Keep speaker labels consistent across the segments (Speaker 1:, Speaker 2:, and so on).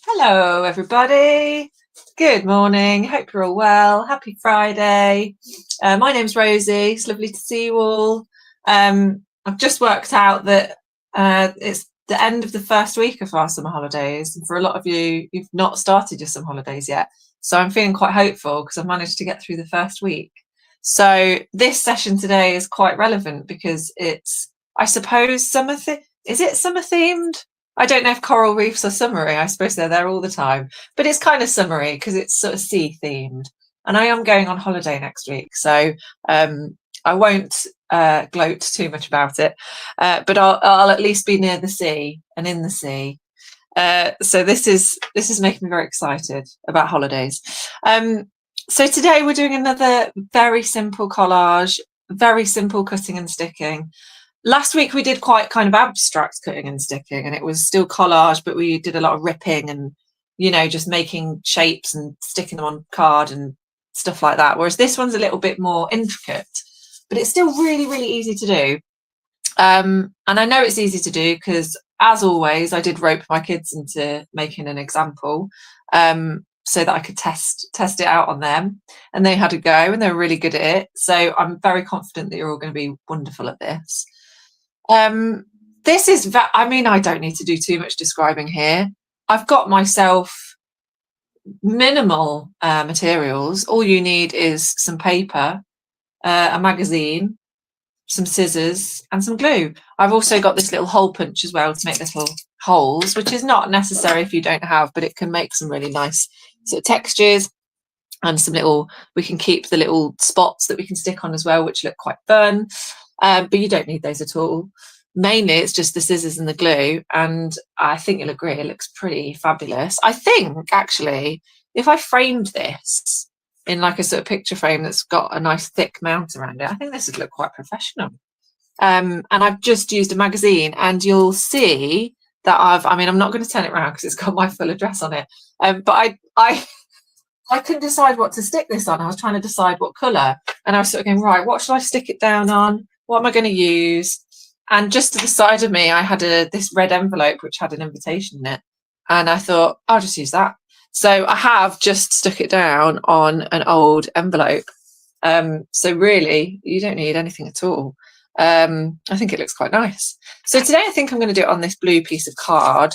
Speaker 1: Hello, everybody. Good morning. Hope you're all well. Happy Friday. My name's Rosie. It's lovely to see you all. I've just worked out that it's the end of the first week of our summer holidays. And for a lot of you, you've not started your summer holidays yet. So I'm feeling quite hopeful because I've managed to get through the first week. So this session today is quite relevant because it's, I suppose, is it summer themed? I don't know if coral reefs are summery. I suppose they're there all the time, but it's kind of summery because it's sort of sea themed. And I am going on holiday next week, so I won't gloat too much about it, but I'll at least be near the sea and in the sea. So this is making me very excited about holidays. So today we're doing another very simple collage, very simple cutting and sticking. Last week we did quite kind of abstract cutting and sticking, and it was still collage, but we did a lot of ripping and, you know, just making shapes and sticking them on card and stuff like that. Whereas this one's a little bit more intricate, but it's still really, really easy to do. And I know it's easy to do because, as always, I did rope my kids into making an example so that I could test it out on them, and they had a go and they were really good at it. So I'm very confident that you're all going to be wonderful at this. This is, I mean, I don't need to do too much describing here. I've got myself minimal materials. All you need is some paper, a magazine, some scissors and some glue. I've also got this little hole punch as well to make little holes, which is not necessary if you don't have, but it can make some really nice sort of textures and some little, we can keep the little spots that we can stick on as well, which look quite fun. But you don't need those at all. Mainly it's just the scissors and the glue, and I think you'll agree it looks pretty fabulous. I think actually if I framed this in like a sort of picture frame that's got a nice thick mount around it, I think this would look quite professional. And I've just used a magazine, and you'll see that I'm not going to turn it around because it's got my full address on it, but I couldn't decide what to stick this on. I was trying to decide what colour, and I was sort of going, right, what should I stick it down on? What am I going to use? And just to the side of me, I had this red envelope which had an invitation in it, and I thought I'll just use that. So I have just stuck it down on an old envelope. So really, you don't need anything at all. I think it looks quite nice. So today I think I'm going to do it on this blue piece of card,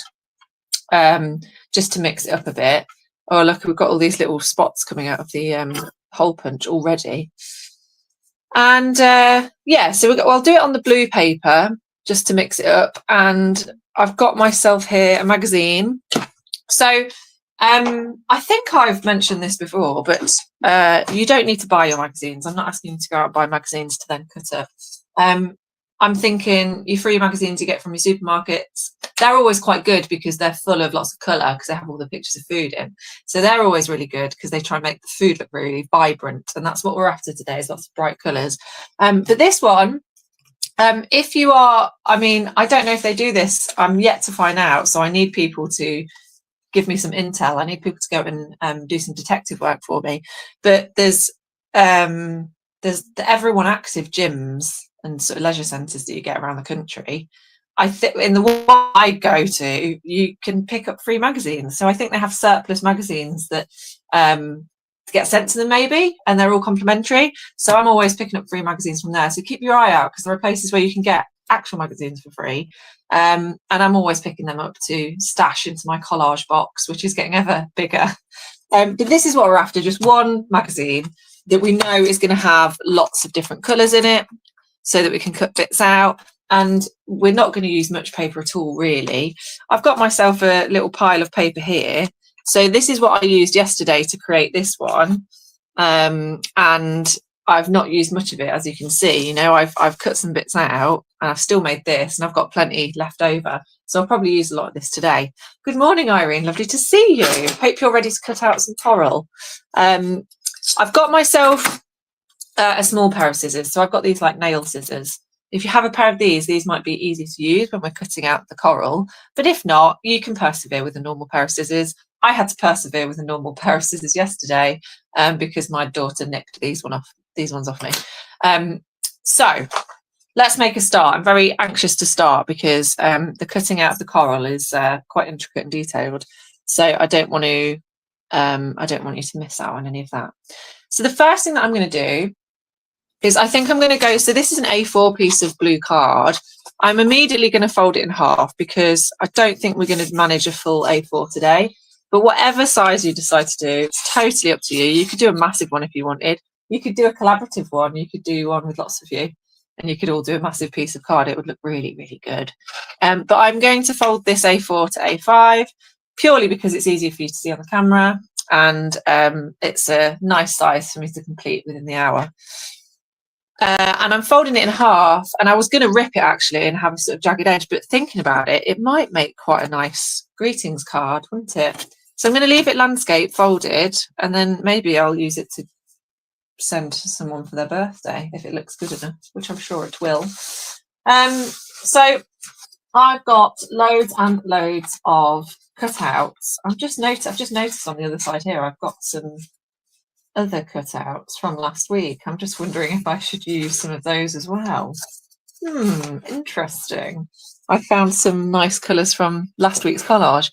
Speaker 1: just to mix it up a bit. Oh, look, we've got all these little spots coming out of the hole punch already. And yeah, so I'll do it on the blue paper just to mix it up. And I've got myself here a magazine. So I think I've mentioned this before, but you don't need to buy your magazines. I'm not asking you to go out and buy magazines to then cut up. I'm thinking your free magazines you get from your supermarkets, they're always quite good because they're full of lots of colour because they have all the pictures of food in. So they're always really good because they try and make the food look really vibrant. And that's what we're after today, is lots of bright colours. But this one, if you are, I mean, I don't know if they do this. I'm yet to find out. So I need people to give me some intel. I need people to go and do some detective work for me. But there's the Everyone Active gyms and sort of leisure centres that you get around the country. I think in the one I go to, you can pick up free magazines. So I think they have surplus magazines that get sent to them maybe, and they're all complimentary. So I'm always picking up free magazines from there. So keep your eye out because there are places where you can get actual magazines for free. And I'm always picking them up to stash into my collage box, which is getting ever bigger. But this is what we're after, just one magazine that we know is going to have lots of different colours in it so that we can cut bits out. And we're not going to use much paper at all, really. I've got myself a little pile of paper here. So this is what I used yesterday to create this one. And I've not used much of it, as you can see. You know, I've cut some bits out and I've still made this, and I've got plenty left over. So I'll probably use a lot of this today. Good morning, Irene. Lovely to see you. Hope you're ready to cut out some coral. I've got myself a small pair of scissors. So I've got these like nail scissors. If you have a pair of these might be easy to use when we're cutting out the coral. But if not, you can persevere with a normal pair of scissors. I had to persevere with a normal pair of scissors yesterday because my daughter nicked these ones off me. So let's make a start. I'm very anxious to start because the cutting out of the coral is quite intricate and detailed. So I don't want you to miss out on any of that. So the first thing that I'm going to do is I think I'm going to go, so this is an A4 piece of blue card. I'm immediately going to fold it in half because I don't think we're going to manage a full A4 today. But whatever size you decide to do, it's totally up to you. You could do a massive one if you wanted. You could do a collaborative one. You could do one with lots of you. And you could all do a massive piece of card. It would look really, really good. But I'm going to fold this A4 to A5 purely because it's easier for you to see on the camera. And it's a nice size for me to complete within the hour. And I'm folding it in half, and I was going to rip it actually and have a sort of jagged edge, but thinking about it, it might make quite a nice greetings card, wouldn't it? So I'm going to leave it landscape folded, and then maybe I'll use it to send to someone for their birthday if it looks good enough, which I'm sure it will. So I've got loads and loads of cutouts. I've just noticed on the other side here, I've got some other cutouts from last week. I'm just wondering if I should use some of those as well. Interesting. I found some nice colours from last week's collage.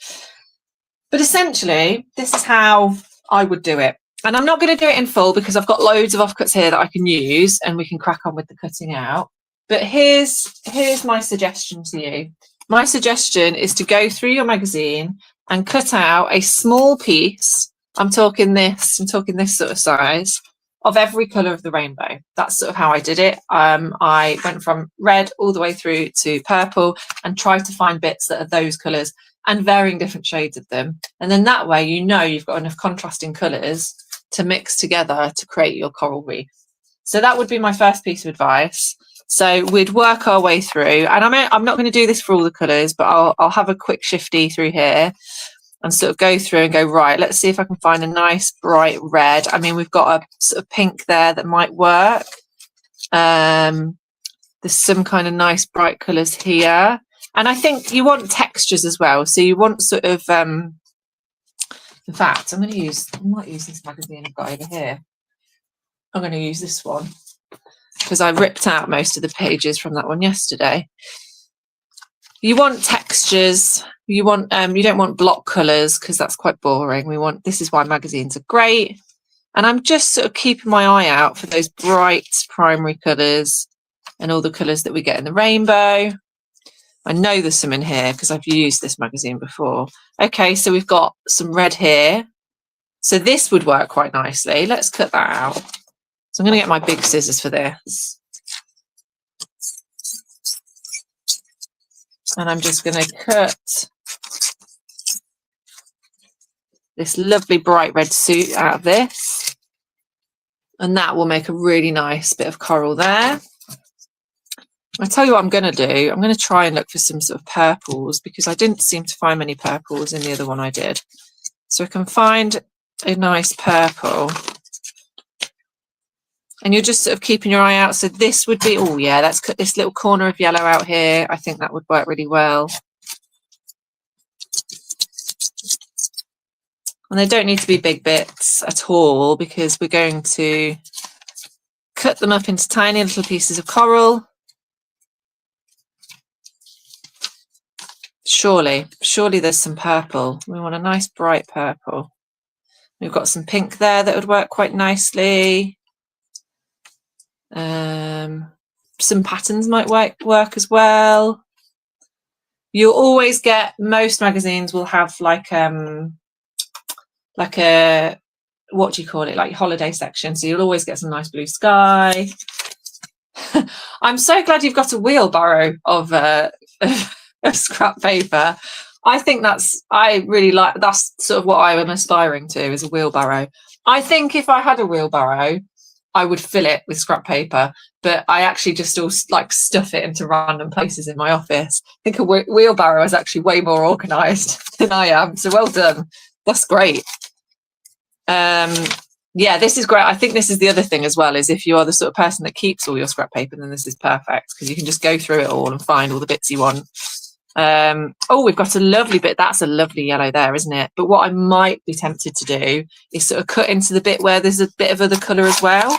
Speaker 1: But essentially, this is how I would do it. And I'm not going to do it in full because I've got loads of offcuts here that I can use and we can crack on with the cutting out. But here's my suggestion to you. My suggestion is to go through your magazine and cut out a small piece. I'm talking this sort of size of every colour of the rainbow. That's sort of how I did it. I went from red all the way through to purple and tried to find bits that are those colours and varying different shades of them. And then that way, you know, you've got enough contrasting colours to mix together to create your coral reef. So that would be my first piece of advice. So we'd work our way through, and I'm not going to do this for all the colours, but I'll have a quick shifty through here and sort of go through and go, right, let's see if I can find a nice bright red. I mean, we've got a sort of pink there that might work. There's some kind of nice bright colours here. And I think you want textures as well. So you want sort of, in fact, I might use this magazine I've got over here. I'm going to use this one because I ripped out most of the pages from that one yesterday. You want textures. You don't want block colours because that's quite boring. This is why magazines are great. And I'm just sort of keeping my eye out for those bright primary colours and all the colours that we get in the rainbow. I know there's some in here because I've used this magazine before. Okay, so we've got some red here. So this would work quite nicely. Let's cut that out. So I'm going to get my big scissors for this. And I'm just going to cut this lovely bright red suit out of this. And that will make a really nice bit of coral there. I'll tell you what I'm going to do. I'm going to try and look for some sort of purples because I didn't seem to find many purples in the other one I did. So I can find a nice purple. And you're just sort of keeping your eye out. So this would be, oh yeah, let's cut this little corner of yellow out here. I think that would work really well. And they don't need to be big bits at all because we're going to cut them up into tiny little pieces of coral. Surely there's some purple. We want a nice bright purple. We've got some pink there that would work quite nicely. Some patterns might work as well. You'll always get, most magazines will have like a, what do you call it, like holiday section. So you'll always get some nice blue sky. I'm so glad you've got a wheelbarrow of scrap paper. I think that's sort of what I am aspiring to, is a wheelbarrow. I think if I had a wheelbarrow, I would fill it with scrap paper, but I actually just all like stuff it into random places in my office. I think a wheelbarrow is actually way more organised than I am. So well done. That's great. Yeah, this is great. I think this is the other thing as well, is if you are the sort of person that keeps all your scrap paper, then this is perfect because you can just go through it all and find all the bits you want. Oh, we've got a lovely bit. That's a lovely yellow there, isn't it? But what I might be tempted to do is sort of cut into the bit where there's a bit of other colour as well,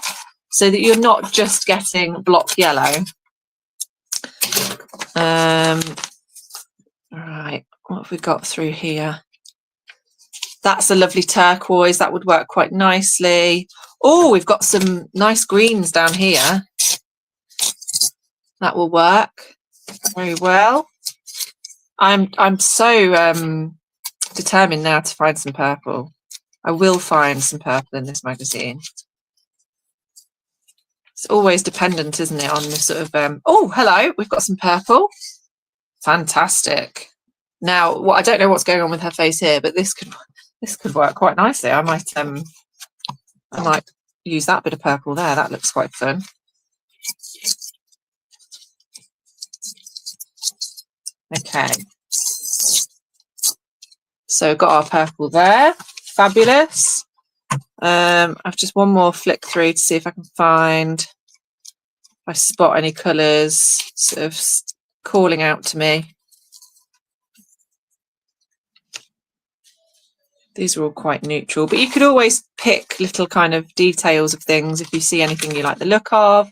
Speaker 1: so that you're not just getting block yellow. Right, what have we got through here? That's a lovely turquoise. That would work quite nicely. Oh, we've got some nice greens down here. That will work very well. I'm so determined now to find some purple. I will find some purple in this magazine. It's always dependent, isn't it, on the sort of oh, hello, we've got some purple. Fantastic. Now, I don't know what's going on with her face here, but this could work quite nicely. I might use that bit of purple there. That looks quite fun. Okay. So got our purple there. Fabulous. I've just one more flick through to see if I can find, if I spot any colours sort of calling out to me. These are all quite neutral, but you could always pick little kind of details of things if you see anything you like the look of.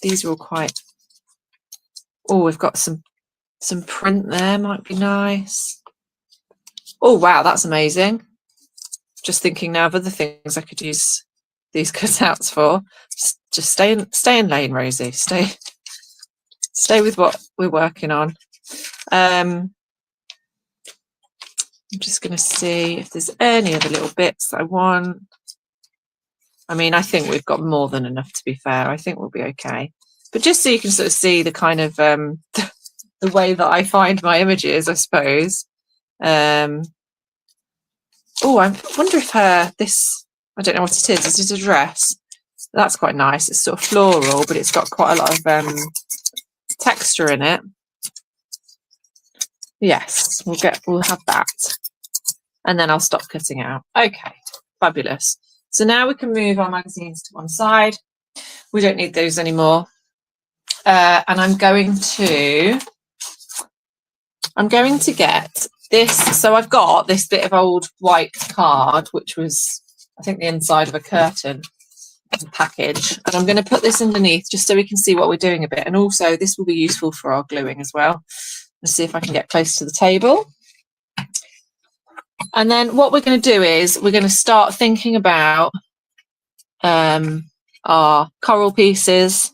Speaker 1: These are all quite, oh, we've got some print there, might be nice. Oh, wow, that's amazing. Just thinking now of other things I could use these cutouts for. Just stay in lane, Rosie. Stay with what we're working on. I'm just going to see if there's any other little bits that I want. I mean, I think we've got more than enough, to be fair. I think we'll be okay. But just so you can sort of see the kind of the way that I find my images, I suppose. Oh, I wonder if this, I don't know what it is. Is it a dress? That's quite nice. It's sort of floral, but it's got quite a lot of texture in it. Yes, we'll have that. And then I'll stop cutting out. Okay, fabulous. So now we can move our magazines to one side. We don't need those anymore. And I'm going to get this. So I've got this bit of old white card, which was, I think, the inside of a curtain package. And I'm going to put this underneath just so we can see what we're doing a bit. And also this will be useful for our gluing as well. Let's see if I can get close to the table. And then what we're going to do is we're going to start thinking about our coral pieces.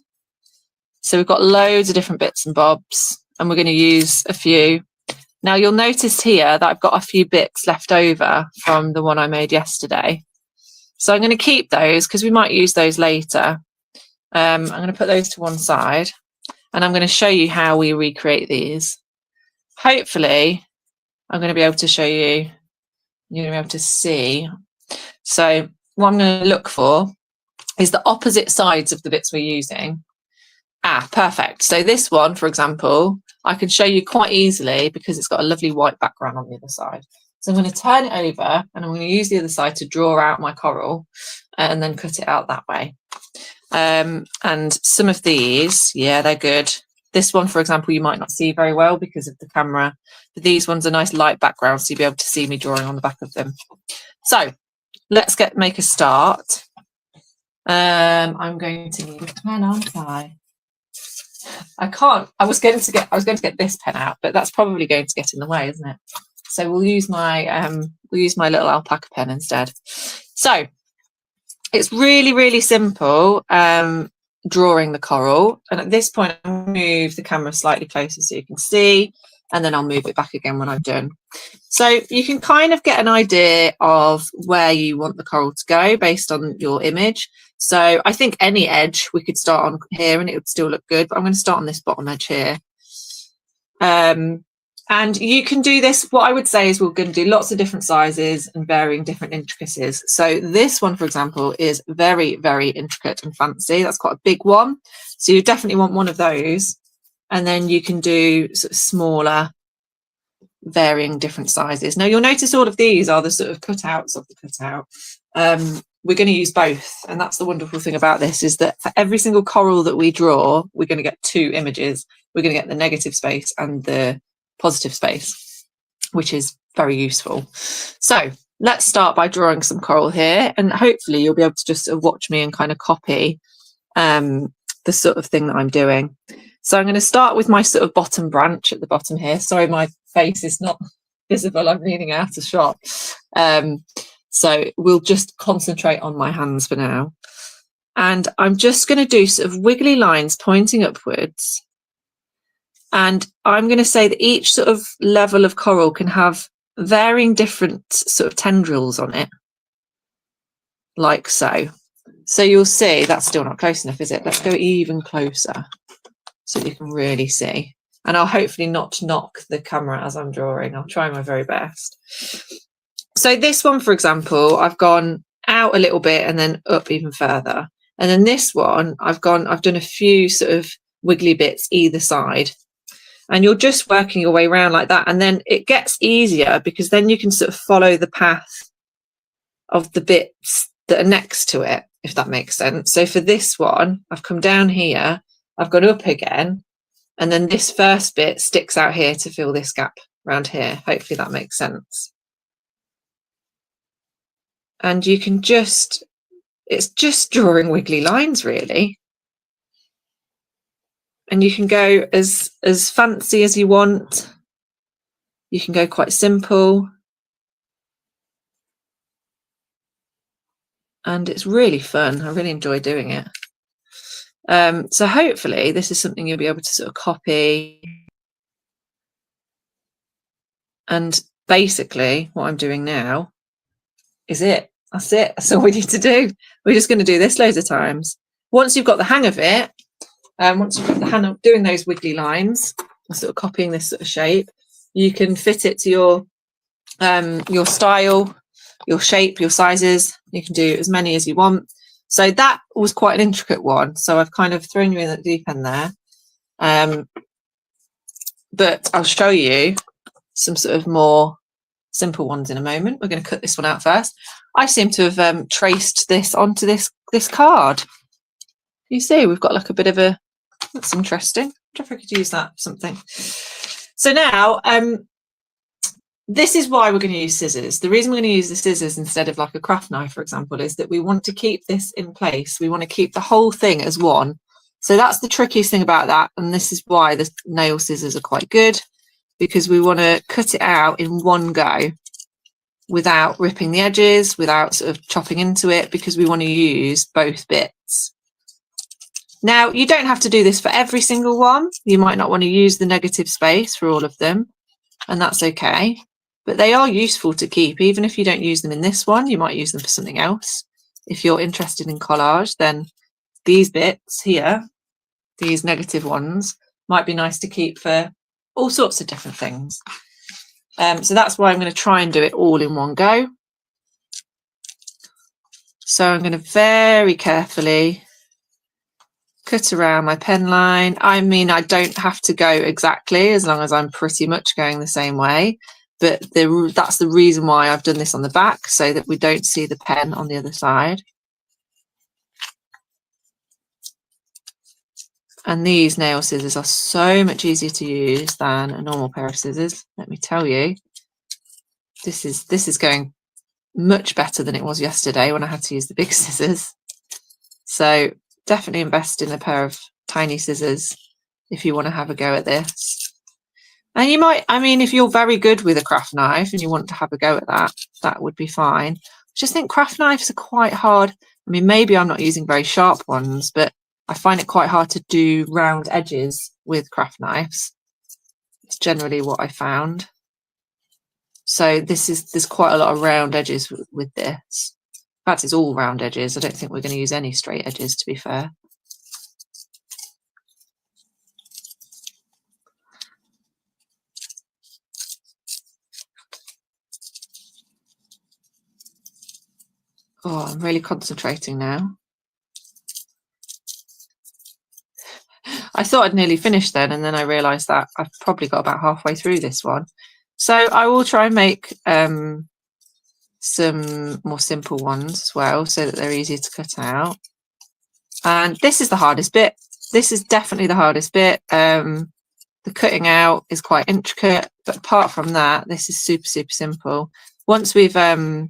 Speaker 1: So we've got loads of different bits and bobs, and we're going to use a few. Now you'll notice here that I've got a few bits left over from the one I made yesterday. So I'm going to keep those because we might use those later. I'm going to put those to one side, and I'm going to show you how we recreate these. Hopefully I'm going to be able to show you, you're going to be able to see. So what I'm going to look for is the opposite sides of the bits we're using. Ah, perfect. So this one, for example, I can show you quite easily because it's got a lovely white background on the other side. So I'm going to turn it over and I'm going to use the other side to draw out my coral and then cut it out that way. And some of these, yeah, they're good. This one, for example, you might not see very well because of the camera, but these ones are nice light background, so you'll be able to see me drawing on the back of them. So let's make a start. I'm going to need a pen, aren't I? I can't. I was going to get this pen out, but that's probably going to get in the way, isn't it? So we'll use my little alpaca pen instead. So it's really, really simple drawing the coral. And at this point, I'll move the camera slightly closer so you can see, and then I'll move it back again when I'm done. So you can kind of get an idea of where you want the coral to go based on your image. So I think any edge we could start on here and it would still look good, but I'm going to start on this bottom edge here. And you can do this. What I would say is we're going to do lots of different sizes and varying different intricacies. So this one, for example, is very, very intricate and fancy. That's quite a big one. So you definitely want one of those. And then you can do sort of smaller, varying different sizes. Now you'll notice all of these are the sort of cutouts of the cutout. We're going to use both. And that's the wonderful thing about this, is that for every single coral that we draw, we're going to get two images. We're going to get the negative space and the positive space, which is very useful. So let's start by drawing some coral here, and hopefully you'll be able to just watch me and kind of copy the sort of thing that I'm doing. So I'm going to start with my sort of bottom branch at the bottom here. Sorry, my face is not visible. I'm leaning out of shot. So we'll just concentrate on my hands for now. And I'm just going to do sort of wiggly lines pointing upwards. And I'm going to say that each sort of level of coral can have varying different sort of tendrils on it, like so. So you'll see that's still not close enough, is it? Let's go even closer so you can really see. And I'll hopefully not knock the camera as I'm drawing. I'll try my very best. So this one, for example, I've gone out a little bit and then up even further. And then this one, I've done a few sort of wiggly bits either side. And you're just working your way around like that. And then it gets easier because then you can sort of follow the path of the bits that are next to it, if that makes sense. So for this one, I've come down here, I've gone up again, and then this first bit sticks out here to fill this gap around here. Hopefully that makes sense. And you can just, it's just drawing wiggly lines really. And you can go as fancy as you want. You can go quite simple. And it's really fun. I really enjoy doing it. So hopefully this is something you'll be able to sort of copy. And basically what I'm doing now is it. That's it. That's all we need to do. We're just going to do this loads of times. Once you've got the hang of it, once you've got the hang of doing those wiggly lines, and sort of copying this sort of shape, you can fit it to your style, your shape, your sizes. You can do as many as you want. So that was quite an intricate one. So I've kind of thrown you in at the deep end there. But I'll show you some sort of more simple ones in a moment. We're going to cut this one out first. I seem to have traced this onto this card. You see, we've got like a bit of a, that's interesting. I wonder if I could use that for something. So now, this is why we're going to use scissors. The reason we're going to use the scissors instead of like a craft knife, for example, is that we want to keep this in place. We want to keep the whole thing as one. So that's the trickiest thing about that. And this is why the nail scissors are quite good, because we want to cut it out in one go without ripping the edges, without sort of chopping into it, because we want to use both bits. Now, you don't have to do this for every single one. You might not want to use the negative space for all of them, and that's okay. But they are useful to keep. Even if you don't use them in this one, you might use them for something else. If you're interested in collage, then these bits here, these negative ones, might be nice to keep for all sorts of different things. So that's why I'm going to try and do it all in one go. So I'm going to very carefully cut around my pen line. I mean, I don't have to go exactly, as long as I'm pretty much going the same way. But that's the reason why I've done this on the back, so that we don't see the pen on the other side. And these nail scissors are so much easier to use than a normal pair of scissors. Let me tell you, this is going much better than it was yesterday when I had to use the big scissors. So definitely invest in a pair of tiny scissors if you want to have a go at this. And you might, I mean, if you're very good with a craft knife and you want to have a go at that, that would be fine. I just think craft knives are quite hard. I mean, maybe I'm not using very sharp ones, but I find it quite hard to do round edges with craft knives. It's generally what I found. So there's quite a lot of round edges with this. In fact, it's all round edges. I don't think we're going to use any straight edges, to be fair. Oh, I'm really concentrating now. I thought I'd nearly finished then, and then I realised that I've probably got about halfway through this one. So I will try and make some more simple ones as well, so that they're easier to cut out. And this is the hardest bit. This is definitely the hardest bit. The cutting out is quite intricate, but apart from that, this is super, super simple. Once we've cut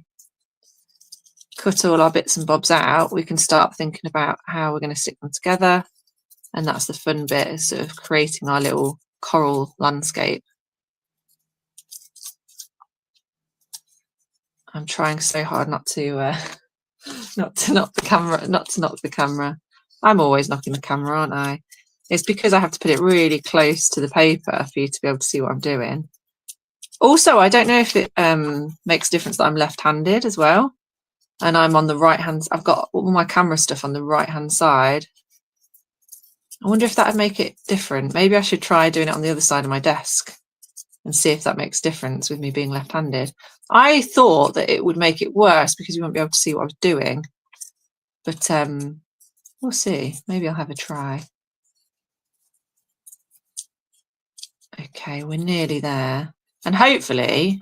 Speaker 1: all our bits and bobs out, we can start thinking about how we're going to stick them together. And that's the fun bit, is sort of creating our little coral landscape. I'm trying so hard not to not to knock the camera. I'm always knocking the camera, aren't I? It's because I have to put it really close to the paper for you to be able to see what I'm doing. Also, I don't know if it makes a difference that I'm left-handed as well, and I'm on the right hand. I've got all my camera stuff on the right hand side. I wonder if that would make it different. Maybe I should try doing it on the other side of my desk and see if that makes a difference with me being left-handed. I thought that it would make it worse because you won't be able to see what I was doing, but we'll see. Maybe I'll have a try. Okay, we're nearly there, and hopefully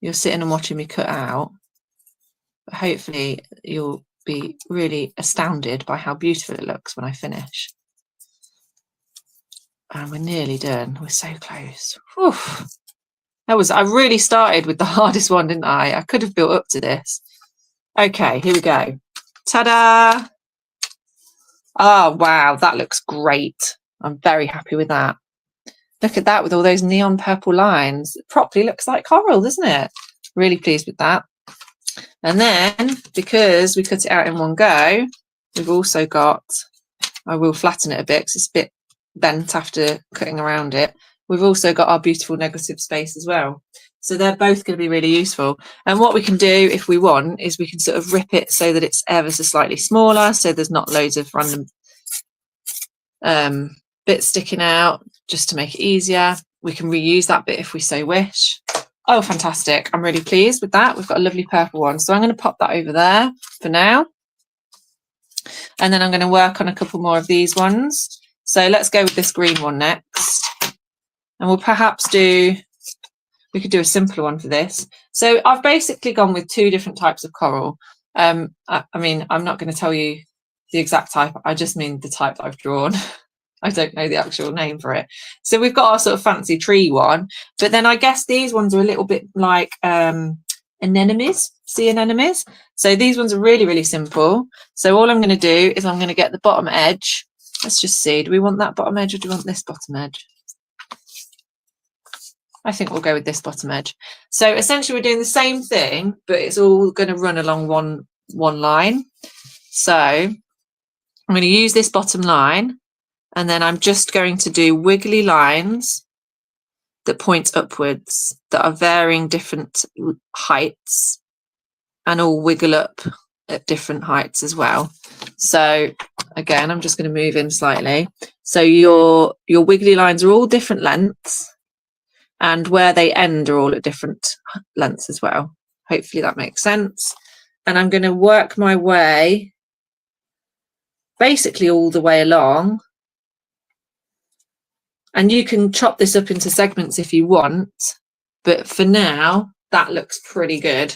Speaker 1: you're sitting and watching me cut out, but hopefully you'll be really astounded by how beautiful it looks when I finish. And we're nearly done. We're so close. Whew. I really started with the hardest one, didn't I? I could have built up to this. Okay, here we go. Ta-da! Oh, wow, that looks great. I'm very happy with that. Look at that with all those neon purple lines. It properly looks like coral, doesn't it? Really pleased with that. And then, because we cut it out in one go, we've also got, I will flatten it a bit because it's a bit bent after cutting around it. We've also got our beautiful negative space as well. So they're both going to be really useful. And what we can do if we want is we can sort of rip it so that it's ever so slightly smaller, so there's not loads of random bits sticking out, just to make it easier. We can reuse that bit if we so wish. Oh, fantastic. I'm really pleased with that. We've got a lovely purple one. So I'm going to pop that over there for now. And then I'm going to work on a couple more of these ones. So let's go with this green one next. And we'll perhaps we could do a simpler one for this. So I've basically gone with two different types of coral. I mean, I'm not going to tell you the exact type. I just mean the type that I've drawn. I don't know the actual name for it. So we've got our sort of fancy tree one, but then I guess these ones are a little bit like anemones, sea anemones. So these ones are really, really simple. So all I'm going to do is I'm going to get the bottom edge. Let's just see, do we want that bottom edge or do we want this bottom edge? I think we'll go with this bottom edge. So essentially we're doing the same thing, but it's all going to run along one line. So I'm going to use this bottom line, and then I'm just going to do wiggly lines that point upwards that are varying different heights and all wiggle up at different heights as well. So again, I'm just going to move in slightly. So your wiggly lines are all different lengths, and where they end are all at different lengths as well. Hopefully that makes sense. And I'm going to work my way basically all the way along. And you can chop this up into segments if you want, but for now, that looks pretty good.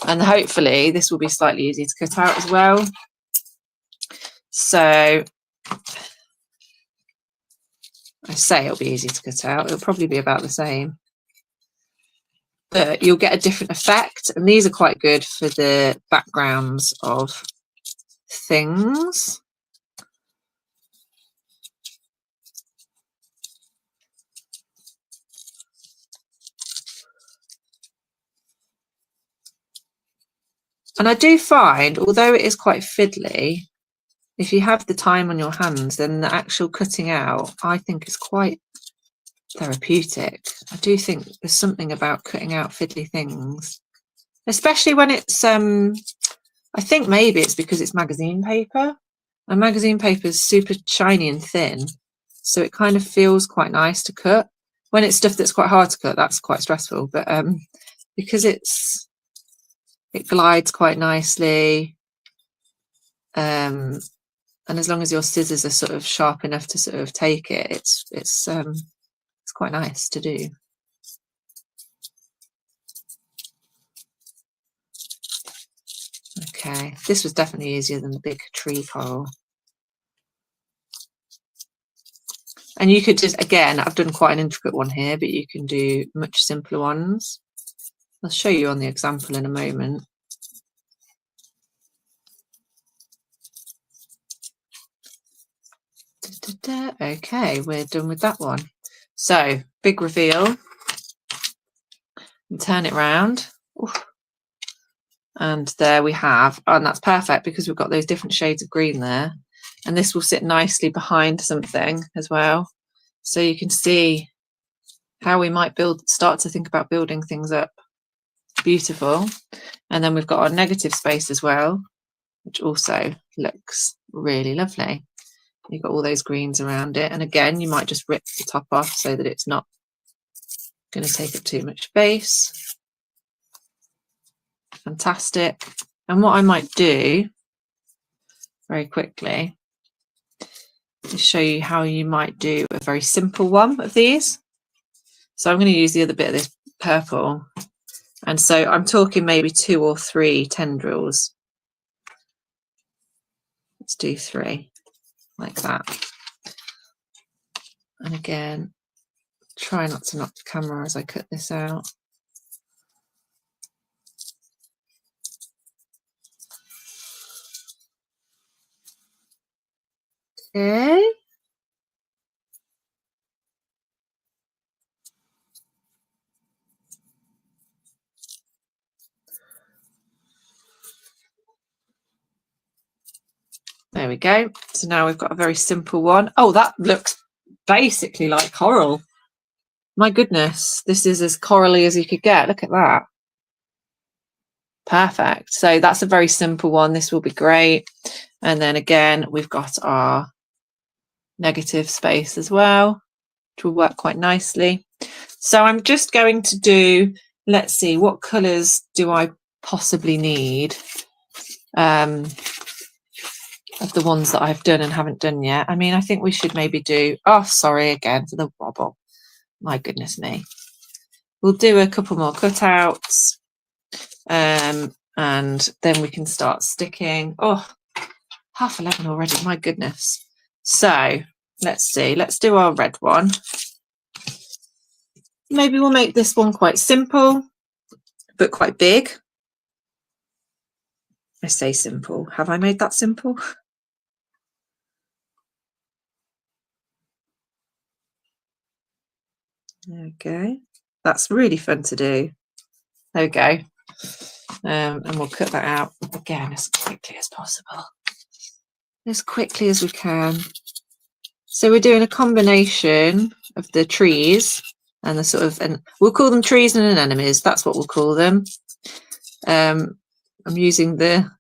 Speaker 1: And hopefully this will be slightly easier to cut out as well. So I say it'll be easy to cut out. It'll probably be about the same, but you'll get a different effect. And these are quite good for the backgrounds of things. And I do find, although it is quite fiddly, if you have the time on your hands, then the actual cutting out, I think, is quite therapeutic. I do think there's something about cutting out fiddly things, especially when it's, I think maybe it's because it's magazine paper. And magazine paper is super shiny and thin, so it kind of feels quite nice to cut. When it's stuff that's quite hard to cut, that's quite stressful. But because it glides quite nicely, and as long as your scissors are sort of sharp enough to sort of take it, it's quite nice to do. Okay, this was definitely easier than the big tree coral. And you could just, again, I've done quite an intricate one here, but you can do much simpler ones. I'll show you on the example in a moment. Okay, we're done with that one. So big reveal. And turn it round. Oof. And there we have, and that's perfect because we've got those different shades of green there. And this will sit nicely behind something as well. So you can see how we might start to think about building things up. Beautiful. And then we've got our negative space as well, which also looks really lovely. You've got all those greens around it. And again, you might just rip the top off so that it's not going to take up too much space. Fantastic. And what I might do very quickly is show you how you might do a very simple one of these. So I'm going to use the other bit of this purple. And so I'm talking maybe 2 or 3 tendrils. Let's do 3 like that. And again, try not to knock the camera as I cut this out. Okay. There we go. So now we've got a very simple one. Oh, that looks basically like coral. My goodness, this is as corally as you could get. Look at that. Perfect. So that's a very simple one. This will be great. And then again, we've got our negative space as well, which will work quite nicely. So I'm just going to do, let's see, what colours do I possibly need of the ones that I've done and haven't done yet. I mean, I think we should maybe do, oh, sorry again for the wobble. My goodness me. We'll do a couple more cutouts. And then we can start sticking. Oh, 11:30 already, my goodness. So let's see, let's do our red one. Maybe we'll make this one quite simple, but quite big. I say simple. Have I made that simple? There we go. That's really fun to do. There we go. And we'll cut that out again as quickly as possible. As quickly as we can. So we're doing a combination of the trees and the sort of, and we'll call them trees and anemones. That's what we'll call them. I'm using the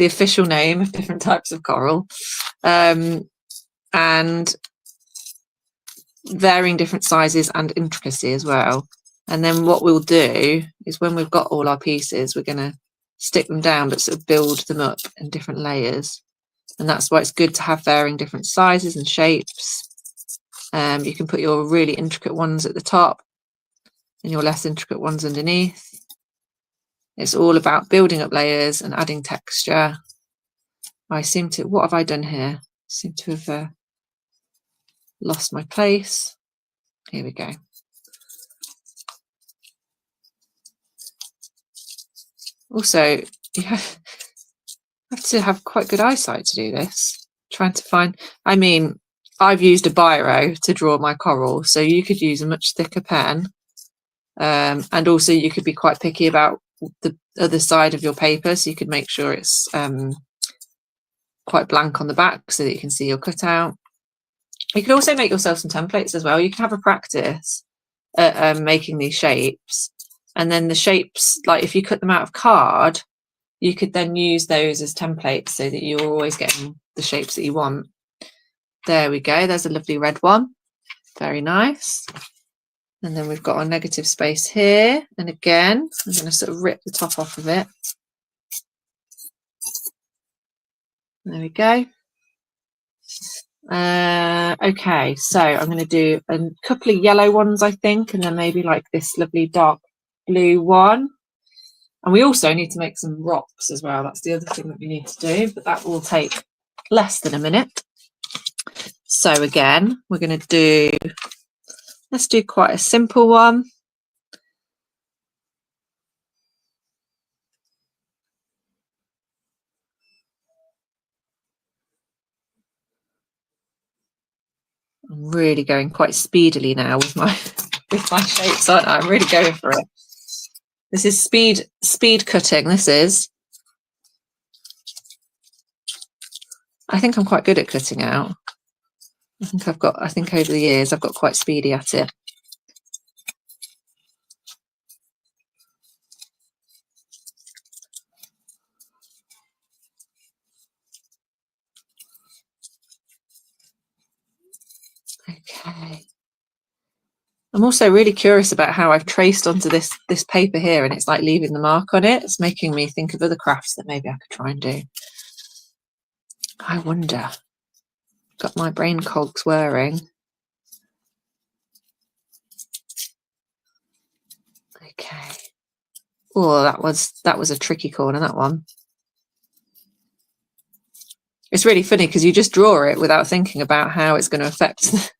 Speaker 1: official name of different types of coral, and varying different sizes and intricacy as well. And then what we'll do is when we've got all our pieces, we're going to stick them down, but sort of build them up in different layers. And that's why it's good to have varying different sizes and shapes. You can put your really intricate ones at the top and your less intricate ones underneath. It's all about building up layers and adding texture. I seem to, what have I done here? I seem to have lost my place. Here we go. Also, you have to have quite good eyesight to do this. Trying to find, I mean, I've used a biro to draw my coral, so you could use a much thicker pen. And also you could be quite picky about the other side of your paper, so you could make sure it's quite blank on the back so that you can see your cutout. You could also make yourself some templates as well. You can have a practice at making these shapes, and then the shapes, like if you cut them out of card, you could then use those as templates so that you're always getting the shapes that you want. There we go. There's a lovely red one. Very nice. And then we've got our negative space here. And again, I'm going to sort of rip the top off of it. There we go. Okay, so I'm going to do a couple of yellow ones, I think, and then maybe like this lovely dark blue one. And we also need to make some rocks as well. That's the other thing that we need to do, but that will take less than a minute. So again, we're going to do, let's do quite a simple one. I'm really going quite speedily now with my shapes, aren't I? I'm really going for it. This is speed cutting. This is. I think I'm quite good at cutting out. I think over the years I've got quite speedy at it. Okay. I'm also really curious about how I've traced onto this paper here, and it's like leaving the mark on it. It's making me think of other crafts that maybe I could try and do. I wonder. Got my brain cogs whirring. Okay. Oh, that was a tricky corner, that one. It's really funny because you just draw it without thinking about how it's going to affect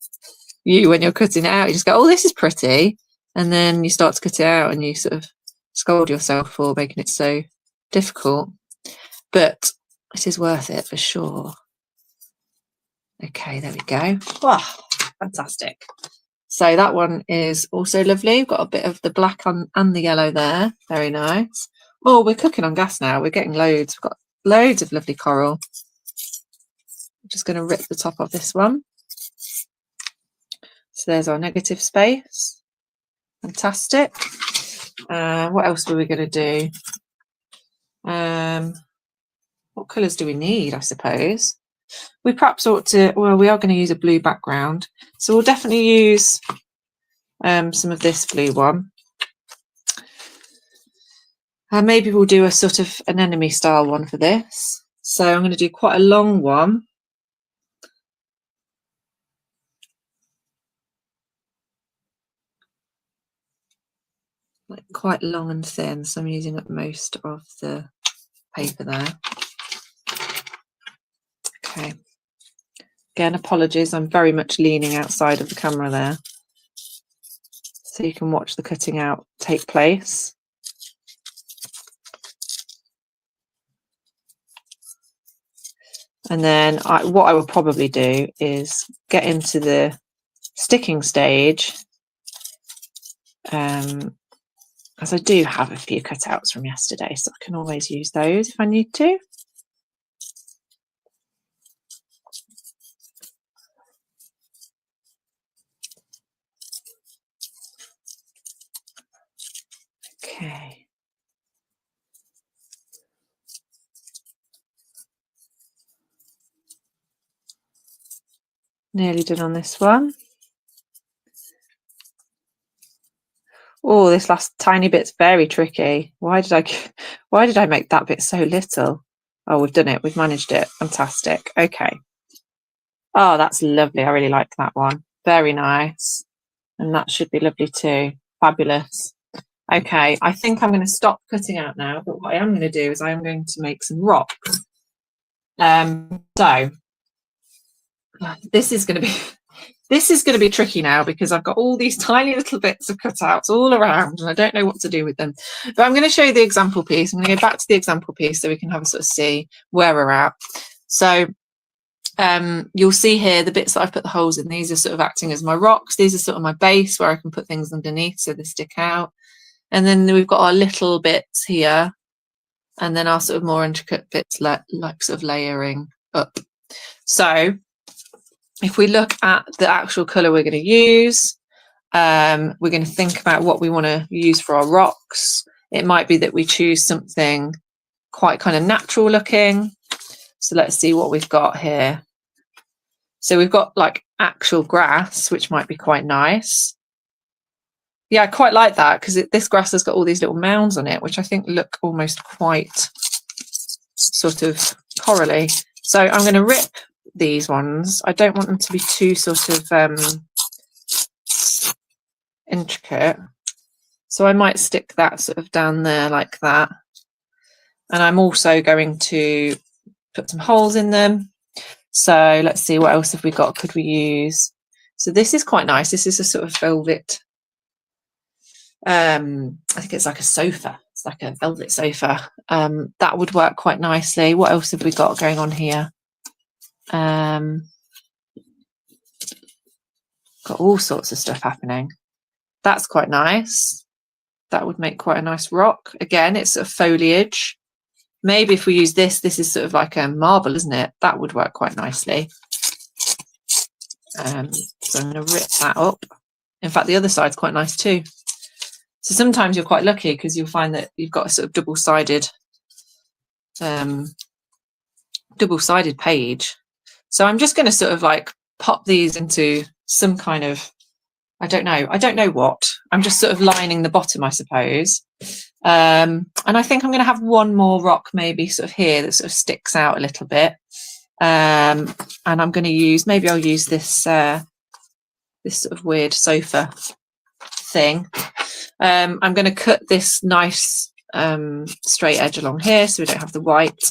Speaker 1: you when you're cutting it out. You just go, oh, this is pretty. And then you start to cut it out and you sort of scold yourself for making it so difficult. But it is worth it for sure. Okay, there we go. Wow, fantastic. So that one is also lovely. We've got a bit of the black on and the yellow there. Very nice. Oh, we're cooking on gas now. We're getting loads. We've got loads of lovely coral. I'm just going to rip the top of this one. So there's our negative space. Fantastic. What else were we going to do? What colours do we need, I suppose? We perhaps ought to, well, we are going to use a blue background. So we'll definitely use some of this blue one. Maybe we'll do a sort of anemone style one for this. So I'm going to do quite a long one. Like quite long and thin, so I'm using up most of the paper there. Okay. Again, apologies, I'm very much leaning outside of the camera there, so you can watch the cutting out take place. And then what I will probably do is get into the sticking stage, as I do have a few cutouts from yesterday, so I can always use those if I need to. Okay. Nearly done on this one. Oh, this last tiny bit's very tricky. Why did I make that bit so little? Oh, we've done it. We've managed it. Fantastic. Okay. Oh, that's lovely. I really like that one. Very nice. And that should be lovely too. Fabulous. Okay, I think I'm going to stop cutting out now, but what I am going to do is I am going to make some rocks. So this is going to be tricky now because I've got all these tiny little bits of cutouts all around and I don't know what to do with them. But I'm going to show you the example piece. I'm going to go back to the example piece so we can have a sort of see where we're at. So you'll see here the bits that I've put the holes in. These are sort of acting as my rocks. These are sort of my base where I can put things underneath so they stick out. And then we've got our little bits here, and then our sort of more intricate bits like sort of layering up. So if we look at the actual colour we're going to use, we're going to think about what we want to use for our rocks. It might be that we choose something quite kind of natural looking. So let's see what we've got here. So we've got like actual grass, which might be quite nice. Yeah, I quite like that because this grass has got all these little mounds on it, which I think look almost quite sort of corally. So I'm going to rip these ones. I don't want them to be too sort of intricate. So I might stick that sort of down there like that. And I'm also going to put some holes in them. So let's see, what else have we got? Could we use? So this is quite nice. This is a sort of velvet. I think it's like a sofa. It's like a velvet sofa. That would work quite nicely. What else have we got going on here? Got all sorts of stuff happening. That's quite nice. that would make quite a nice rock. Again, it's sort of foliage. Maybe if we use this, this is sort of like a marble, isn't it? That would work quite nicely. So I'm going to rip that up. In fact, the other side's quite nice too. So sometimes you're quite lucky because you'll find that you've got a sort of double-sided page. So I'm just going to sort of like pop these into some kind of, I don't know what. I'm just sort of lining the bottom, I suppose. And I think I'm going to have one more rock maybe sort of here that sort of sticks out a little bit. And I'm going to use, maybe I'll use this this sort of weird sofa thing. I'm going to cut this nice straight edge along here so we don't have the white.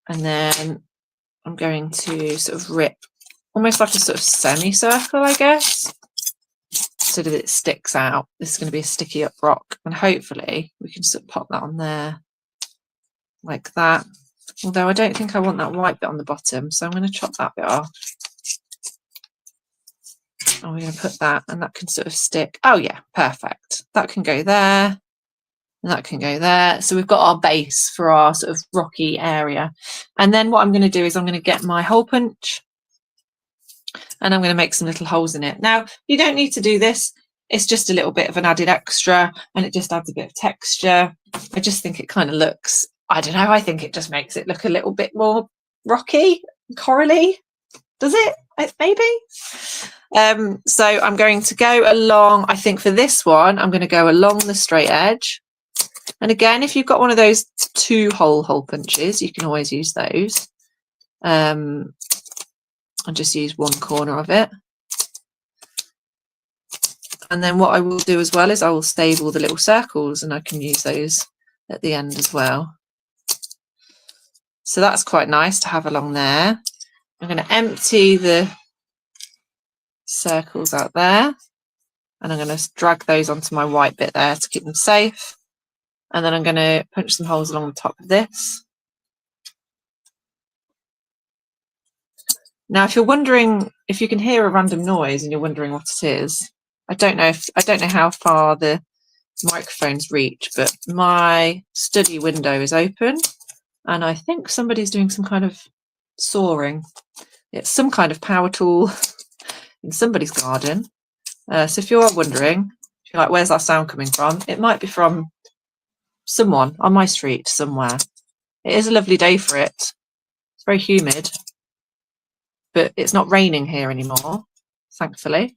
Speaker 1: And then I'm going to sort of rip almost like a sort of semicircle, I guess, so that it sticks out. This is going to be a sticky up rock, and hopefully we can sort of pop that on there like that. Although I don't think I want that white bit on the bottom, so I'm going to chop that bit off. And we're going to put that, and that can sort of stick. Oh yeah, perfect. That can go there. And that can go there. So we've got our base for our sort of rocky area. And then what I'm going to do is I'm going to get my hole punch and I'm going to make some little holes in it. Now, you don't need to do this. It's just a little bit of an added extra, and it just adds a bit of texture. I just think it kind of looks, I don't know, I think it just makes it look a little bit more rocky, corally. Does it? Maybe. So I'm going to go along, I think for this one, I'm going to go along the straight edge. And again, if you've got one of those 2-hole hole punches, you can always use those. I'll just use one corner of it. And then what I will do as well is I will save all the little circles, and I can use those at the end as well. So that's quite nice to have along there. I'm going to empty the circles out there, and I'm going to drag those onto my white bit there to keep them safe. And then I'm going to punch some holes along the top of this. Now, if you're wondering, if you can hear a random noise and you're wondering what it is, I don't know how far the microphones reach, but my study window is open, and I think somebody's doing some kind of sawing. It's some kind of power tool in somebody's garden. So if you are wondering, if you're like, where's that sound coming from? It might be from someone on my street somewhere. It is a lovely day for it. It's very humid, but it's not raining here anymore, thankfully.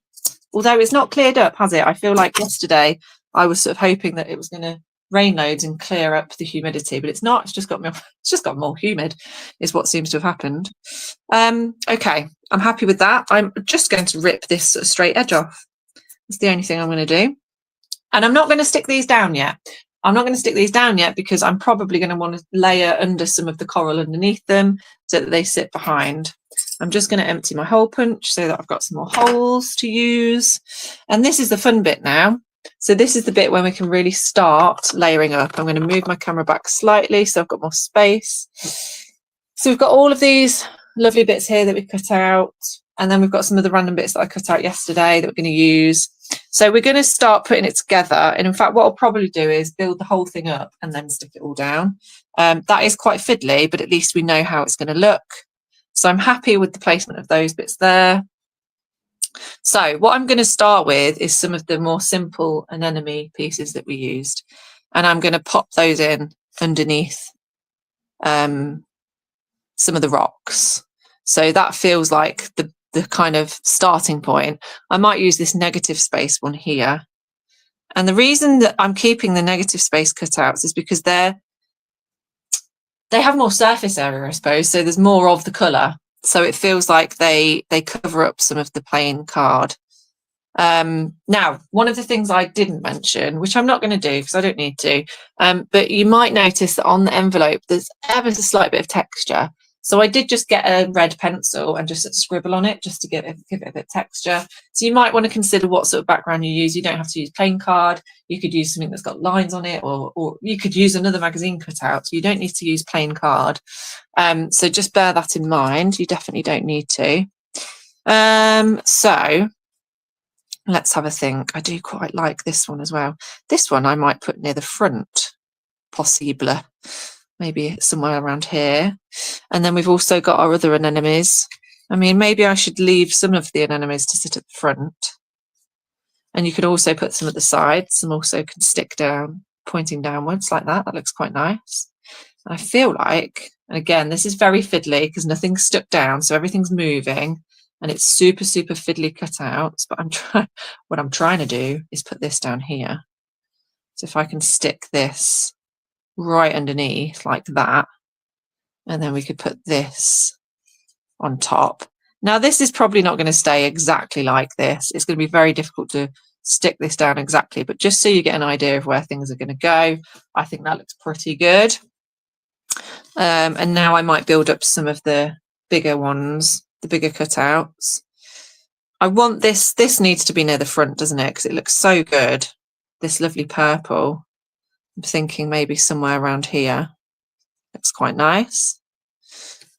Speaker 1: Although it's not cleared up, has it? I feel like yesterday I was sort of hoping that it was going to rain loads and clear up the humidity, but it's not. It's just got more humid, is what seems to have happened. Okay, I'm happy with that. I'm just going to rip this sort of straight edge off. That's the only thing I'm going to do. And I'm not going to stick these down yet. Because I'm probably going to want to layer under some of the coral underneath them so that they sit behind. I'm just going to empty my hole punch so that I've got some more holes to use. And this is the fun bit now. So this is the bit when we can really start layering up. I'm going to move my camera back slightly so I've got more space. So we've got all of these lovely bits here that we cut out. And then we've got some of the random bits that I cut out yesterday that we're going to use. So we're going to start putting it together. And in fact, what I'll probably do is build the whole thing up and then stick it all down. That is quite fiddly, but at least we know how it's going to look. So I'm happy with the placement of those bits there. So what I'm going to start with is some of the more simple anemone pieces that we used. And I'm going to pop those in underneath some of the rocks. So that feels like the kind of starting point. I might use this negative space one here. And the reason that I'm keeping the negative space cutouts is because they have more surface area, I suppose. So there's more of the colour. So it feels like they cover up some of the plain card. Now, one of the things I didn't mention, which I'm not going to do because I don't need to, but you might notice that on the envelope, there's ever so slight bit of texture. So I did just get a red pencil and just scribble on it just to give it a bit of texture. So you might want to consider what sort of background you use. You don't have to use plain card. You could use something that's got lines on it, or you could use another magazine cutout. You don't need to use plain card. So just bear that in mind. You definitely don't need to. So Let's have a think. I do quite like this one as well. This one I might put near the front, possible. Maybe somewhere around here. And then we've also got our other anemones. I mean, maybe I should leave some of the anemones to sit at the front. And you could also put some at the sides. Some also can stick down, pointing downwards like that. That looks quite nice. And I feel like, and again, this is very fiddly because nothing's stuck down, so everything's moving. And it's super, super fiddly cutouts, but what I'm trying to do is put this down here. So if I can stick this right underneath like that, and then we could put this on top. Now this is probably not going to stay exactly like this. It's going to be very difficult to stick this down exactly, but just so you get an idea of where things are going to go, I think that looks pretty good. And now I might build up some of the bigger ones, the bigger cutouts. I want this needs to be near the front, doesn't it? Because it looks so good. This lovely purple. I'm thinking maybe somewhere around here. Looks quite nice.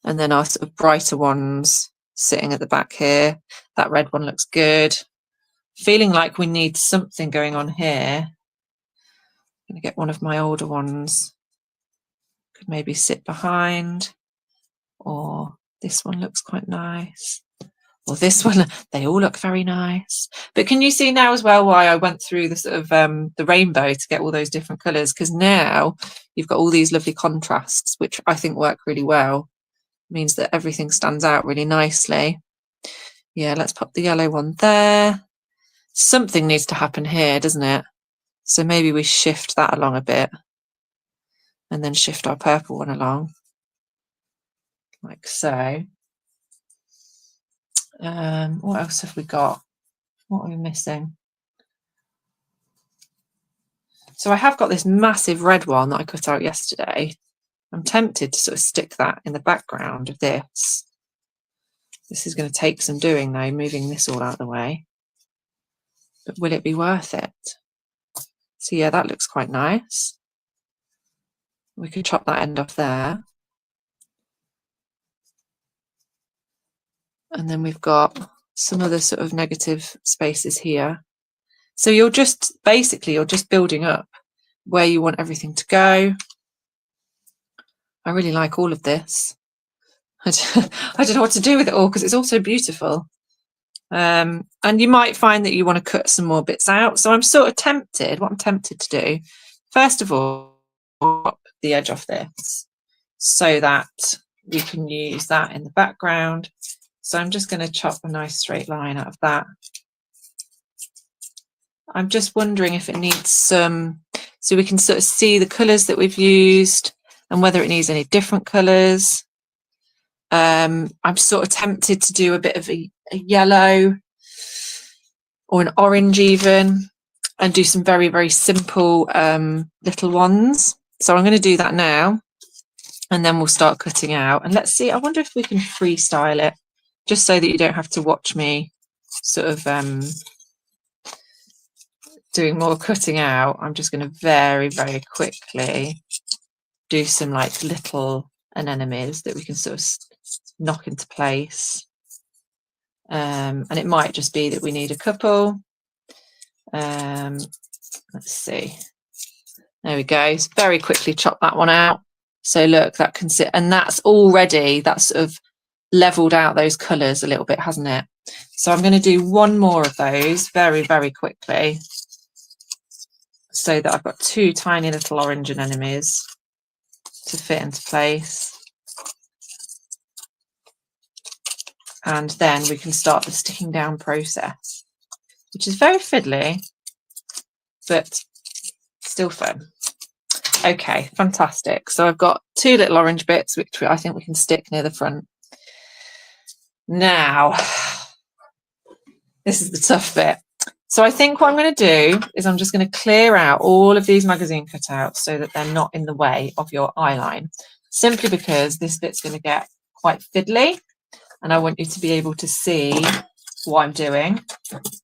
Speaker 1: And then our sort of brighter ones sitting at the back here. That red one looks good. Feeling like we need something going on here. I'm going to get one of my older ones. Could maybe sit behind. Or this one looks quite nice. Or this one, they all look very nice. But can you see now as well why I went through the sort of the rainbow to get all those different colours? Because now you've got all these lovely contrasts, which I think work really well. It means that everything stands out really nicely. Yeah, let's pop the yellow one there. Something needs to happen here, doesn't it? So maybe we shift that along a bit and then shift our purple one along like so. What else have we got? What are we missing? So I have got this massive red one that I cut out yesterday. I'm tempted to sort of stick that in the background of this. This is going to take some doing though, moving this all out of the way. But will it be worth it? So yeah, that looks quite nice. We could chop that end off there. And then we've got some other sort of negative spaces here. So you're just building up where you want everything to go. I really like all of this. I don't know what to do with it all because it's all so beautiful. And you might find that you want to cut some more bits out. So I'm sort of tempted, what I'm tempted to do, first of all, chop the edge off this so that we can use that in the background. So I'm just going to chop a nice straight line out of that. I'm just wondering if it needs some, so we can sort of see the colours that we've used and whether it needs any different colours. I'm sort of tempted to do a bit of a yellow or an orange even, and do some very, very simple little ones. So I'm going to do that now, and then we'll start cutting out. And let's see, I wonder if we can freestyle it, just so that you don't have to watch me sort of doing more cutting out. I'm just going to very, very quickly do some like little anemones that we can sort of knock into place. And it might just be that we need a couple. Let's see. There we go. So very quickly chop that one out. So look, that can sit, and that's already, that's sort of leveled out those colours a little bit, hasn't it? So I'm going to do one more of those very, very quickly, so that I've got two tiny little orange anemones to fit into place. And then we can start the sticking down process, which is very fiddly, but still fun. Okay, fantastic. So I've got two little orange bits, which I think we can stick near the front. Now, this is the tough bit. So I think what I'm going to do is I'm just going to clear out all of these magazine cutouts so that they're not in the way of your eye line, simply because this bit's going to get quite fiddly and I want you to be able to see what I'm doing.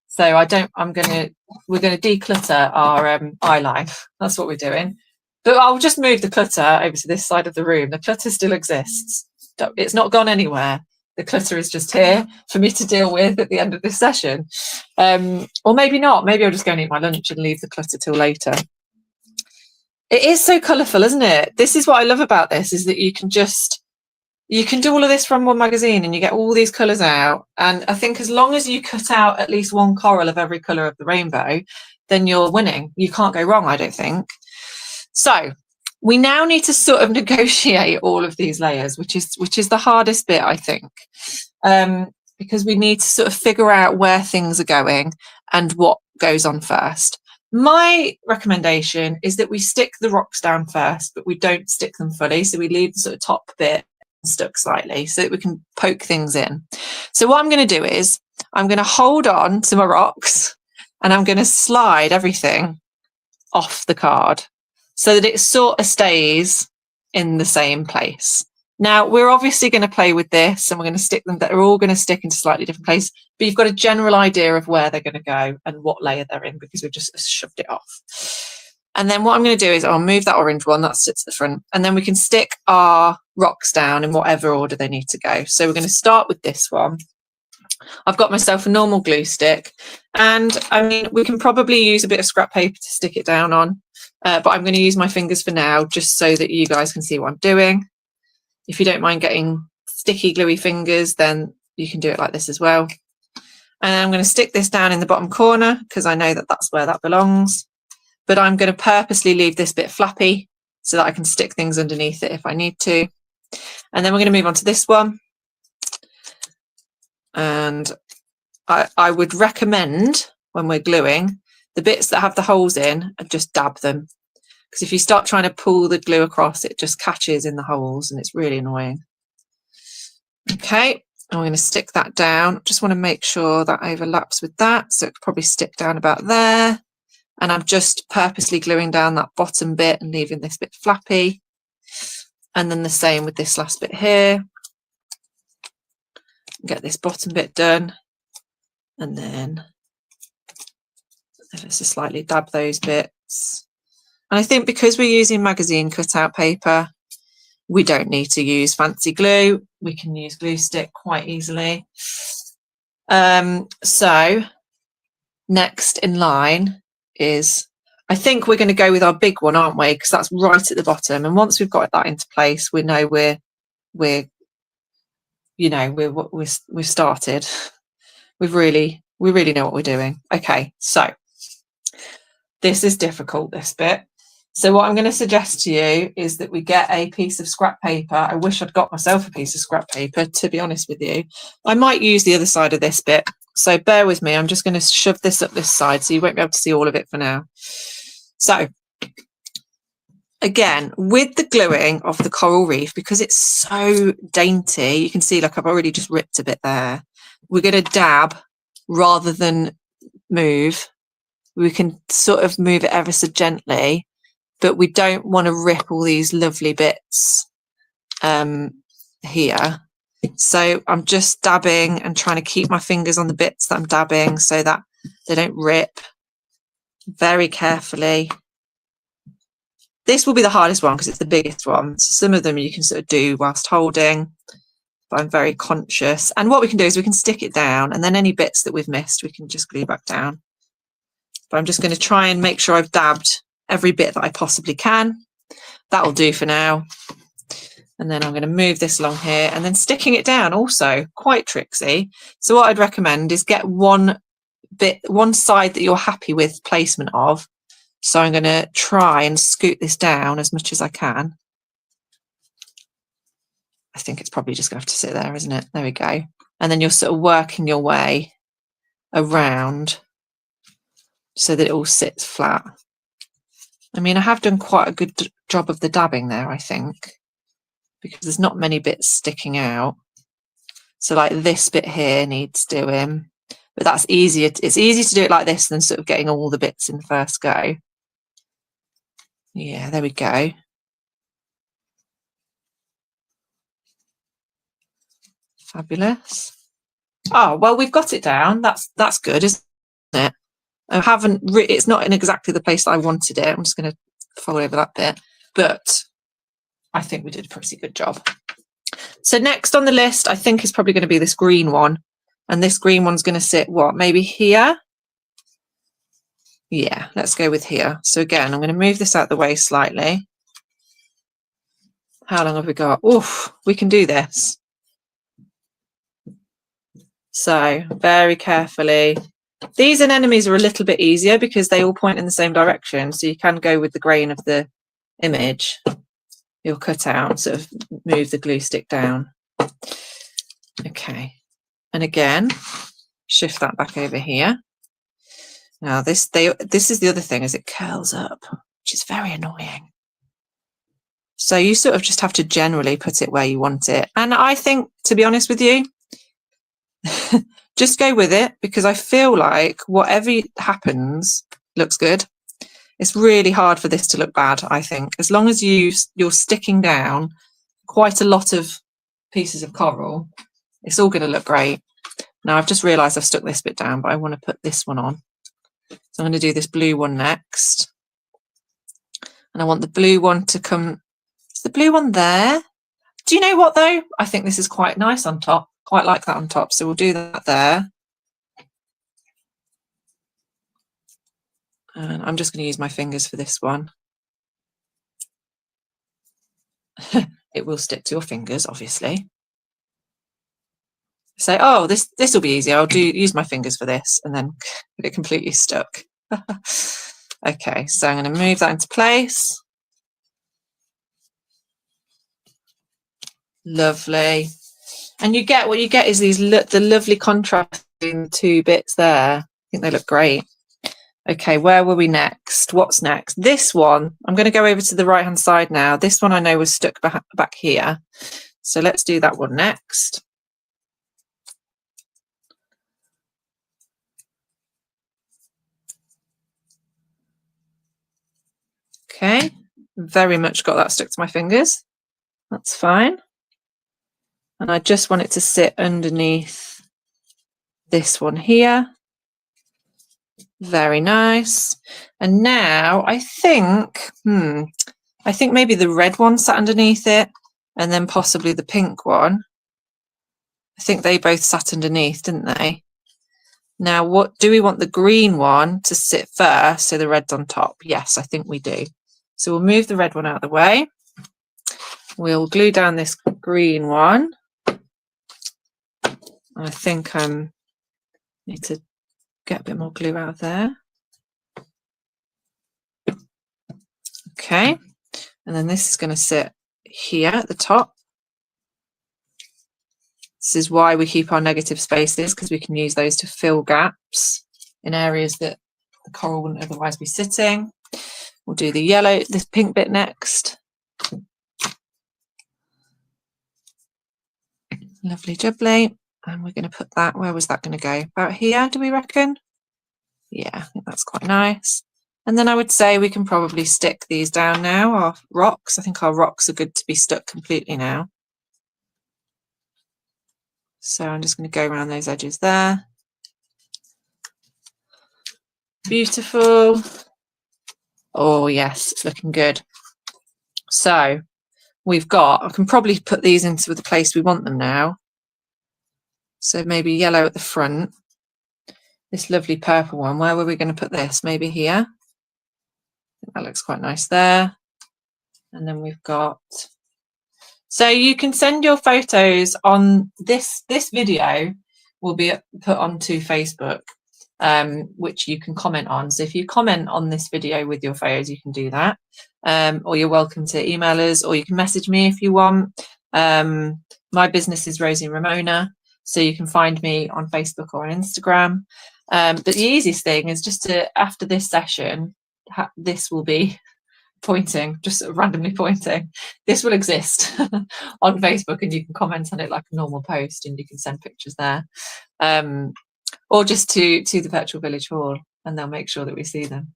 Speaker 1: So we're going to declutter our eye line. That's what we're doing. But I'll just move the clutter over to this side of the room. The clutter still exists. It's not gone anywhere. The clutter is just here for me to deal with at the end of this session. Or maybe not. Maybe I'll just go and eat my lunch and leave the clutter till later. It is so colourful, isn't it? This is what I love about this, is that you can do all of this from one magazine and you get all these colours out. And I think as long as you cut out at least one coral of every colour of the rainbow, then you're winning. You can't go wrong, I don't think. So we now need to sort of negotiate all of these layers, which is the hardest bit, I think, because we need to sort of figure out where things are going and what goes on first. My recommendation is that we stick the rocks down first, but we don't stick them fully. So we leave the sort of top bit stuck slightly so that we can poke things in. So what I'm going to do is I'm going to hold on to my rocks and I'm going to slide everything off the card so that it sort of stays in the same place. Now, we're obviously going to play with this and we're going to stick them, they're all going to stick into slightly different places, but you've got a general idea of where they're going to go and what layer they're in because we've just shoved it off. And then what I'm going to do is I'll move that orange one that sits at the front, and then we can stick our rocks down in whatever order they need to go. So we're going to start with this one. I've got myself a normal glue stick, and I mean, we can probably use a bit of scrap paper to stick it down on, but I'm going to use my fingers for now just so that you guys can see what I'm doing. If you don't mind getting sticky gluey fingers, then you can do it like this as well. And I'm going to stick this down in the bottom corner because I know that that's where that belongs. But I'm going to purposely leave this bit flappy so that I can stick things underneath it if I need to. And then we're going to move on to this one. And I would recommend when we're gluing, the bits that have the holes in, just dab them. Because if you start trying to pull the glue across, it just catches in the holes and it's really annoying. Okay, and we're going to stick that down. Just want to make sure that overlaps with that. So it could probably stick down about there. And I'm just purposely gluing down that bottom bit and leaving this bit flappy. And then the same with this last bit here. Get this bottom bit done. And then let's just slightly dab those bits. And I think because we're using magazine cutout paper, we don't need to use fancy glue. We can use glue stick quite easily. So next in line is, I think we're going to go with our big one, aren't we? Because that's right at the bottom. And once we've got that into place, we know we've started. We really know what we're doing. Okay, so this is difficult, this bit. So what I'm going to suggest to you is that we get a piece of scrap paper. I wish I'd got myself a piece of scrap paper, to be honest with you. I might use the other side of this bit. So bear with me. I'm just going to shove this up this side so you won't be able to see all of it for now. So again, with the gluing of the coral reef, because it's so dainty, you can see like I've already just ripped a bit there. We're going to dab rather than move. We can sort of move it ever so gently, but we don't want to rip all these lovely bits here. So I'm just dabbing and trying to keep my fingers on the bits that I'm dabbing so that they don't rip very carefully. This will be the hardest one because it's the biggest one. So some of them you can sort of do whilst holding, but I'm very conscious. And what we can do is we can stick it down, and then any bits that we've missed, we can just glue back down. But I'm just going to try and make sure I've dabbed every bit that I possibly can. That'll do for now. And then I'm going to move this along here, and then sticking it down also quite tricksy. So what I'd recommend is get one side that you're happy with placement of. So I'm going to try and scoot this down as much as I can. I think it's probably just going to have to sit there, isn't it? There we go. And then you're sort of working your way around so that it all sits flat. I mean, I have done quite a good job of the dabbing there, I think, because there's not many bits sticking out. So like this bit here needs doing, but that's easier. It's easier to do it like this than sort of getting all the bits in first go. Yeah, there we go. Fabulous. Oh, well, we've got it down. That's good, isn't it? I haven't, it's not in exactly the place that I wanted it. I'm just going to fold over that bit, but I think we did a pretty good job. So next on the list, I think is probably going to be this green one. And this green one's going to sit, what, maybe here? Yeah, let's go with here. So again, I'm going to move this out the way slightly. How long have we got? Oof, we can do this. So very carefully. These anemones are a little bit easier because they all point in the same direction. So you can go with the grain of the image, your cutout, sort of move the glue stick down. Okay. And again, shift that back over here. Now this is the other thing, is it curls up, which is very annoying. So you sort of just have to generally put it where you want it. And I think, to be honest with you, just go with it, because I feel like whatever happens looks good. It's really hard for this to look bad, I think. As long as you're sticking down quite a lot of pieces of coral, it's all going to look great. Now I've just realised I've stuck this bit down, but I want to put this one on. So I'm going to do this blue one next. And I want the blue one to come. Is the blue one there? Do you know what though? I think this is quite nice on top. Quite like that on top. So we'll do that there. And I'm just going to use my fingers for this one. It will stick to your fingers, obviously. Say, oh, this will be easy. I'll use my fingers for this, and then get it completely stuck. Okay, so I'm going to move that into place. Lovely. And you get what you get is the lovely contrast between the two bits there. I think they look great. Okay, where were we next? What's next? This one, I'm going to go over to the right hand side now. This one I know was stuck back here. So let's do that one next. Okay, very much got that stuck to my fingers. That's fine. And I just want it to sit underneath this one here. Very nice. And now I think maybe the red one sat underneath it, and then possibly the pink one. I think they both sat underneath, didn't they? Now, what do we want the green one to sit first, so the red's on top? Yes, I think we do. So we'll move the red one out of the way. We'll glue down this green one. I think I need to get a bit more glue out of there. Okay, and then this is going to sit here at the top. This is why we keep our negative spaces, because we can use those to fill gaps in areas that the coral wouldn't otherwise be sitting. We'll do the yellow, this pink bit next. Lovely jubbly. And we're going to put that, where was that going to go? About here, do we reckon? Yeah, I think that's quite nice. And then I would say we can probably stick these down now, our rocks. I think our rocks are good to be stuck completely now. So I'm just going to go around those edges there. Beautiful. Oh yes, it's looking good. So we've got, I can probably put these into the place we want them now. So maybe yellow at the front. This lovely purple one, where were we going to put this? Maybe here. I think that looks quite nice there. And then we've got, so you can send your photos on this video will be put onto Facebook, which you can comment on. So if you comment on this video with your photos, you can do that. Or you're welcome to email us, or you can message me if you want. My business is Rosie and Ramona, so you can find me on Facebook or on Instagram. But the easiest thing is just to, after this session, this will be pointing, just sort of randomly pointing. This will exist on Facebook, and you can comment on it like a normal post, and you can send pictures there. Or just to the Virtual Village Hall, and they'll make sure that we see them.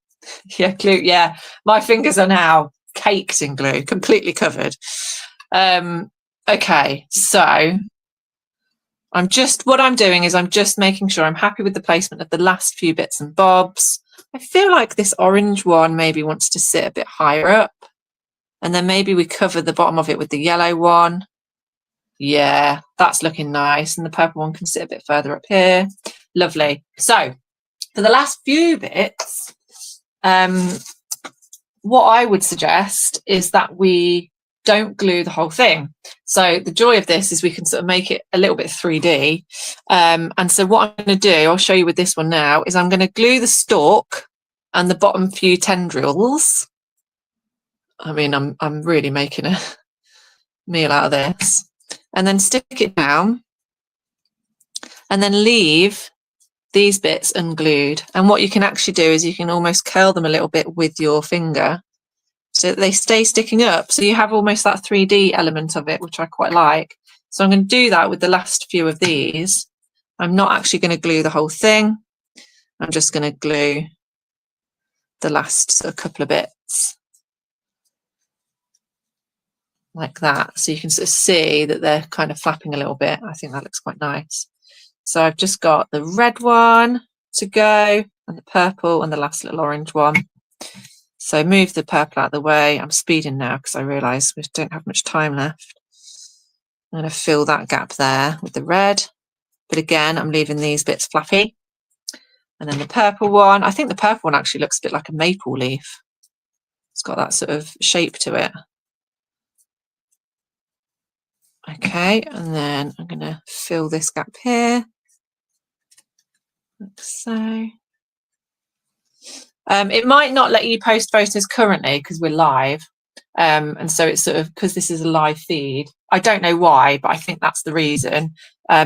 Speaker 1: Yeah, glue. Yeah, my fingers are now caked in glue, completely covered. Okay, so what I'm doing is I'm just making sure I'm happy with the placement of the last few bits and bobs. I feel like this orange one maybe wants to sit a bit higher up, and then maybe we cover the bottom of it with the yellow one. Yeah, that's looking nice. And the purple one can sit a bit further up here. Lovely. So for the last few bits, what I would suggest is that we don't glue the whole thing. So the joy of this is we can sort of make it a little bit 3D. And so what I'm going to do, I'll show you with this one now, is I'm going to glue the stalk and the bottom few tendrils. I mean, I'm really making a meal out of this. And then stick it down and then leave these bits unglued. And what you can actually do is you can almost curl them a little bit with your finger so that they stay sticking up. So you have almost that 3D element of it, which I quite like. So I'm going to do that with the last few of these. I'm not actually going to glue the whole thing. I'm just going to glue the last sort of couple of bits like that. So you can sort of see that they're kind of flapping a little bit. I think that looks quite nice. So I've just got the red one to go and the purple and the last little orange one. So move the purple out of the way. I'm speeding now because I realise we don't have much time left. I'm going to fill that gap there with the red. But again, I'm leaving these bits flappy. And then the purple one, I think the purple one actually looks a bit like a maple leaf. It's got that sort of shape to it. Okay, and then I'm going to fill this gap here. Like so. It might not let you post photos currently because we're live. And so it's sort of because this is a live feed. I don't know why, but I think that's the reason.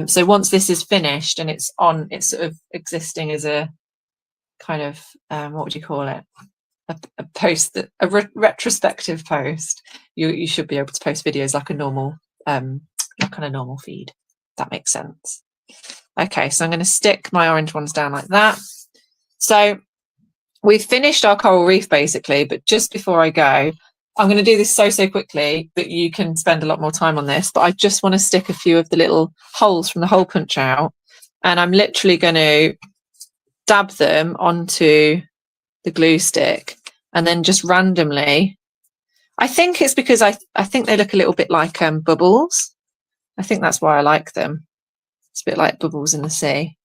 Speaker 1: So once this is finished and it's on, it's sort of existing as a kind of, what would you call it? A post, that a retrospective post. You should be able to post videos like a normal, like on a normal feed. That makes sense. Okay, so I'm going to stick my orange ones down like that. So we've finished our coral reef basically, but just before I go, I'm going to do this so quickly that you can spend a lot more time on this, but I just want to stick a few of the little holes from the hole punch out, and I'm literally going to dab them onto the glue stick and then just randomly, I think it's because I think they look a little bit like bubbles. I think that's why I like them. It's a bit like bubbles in the sea.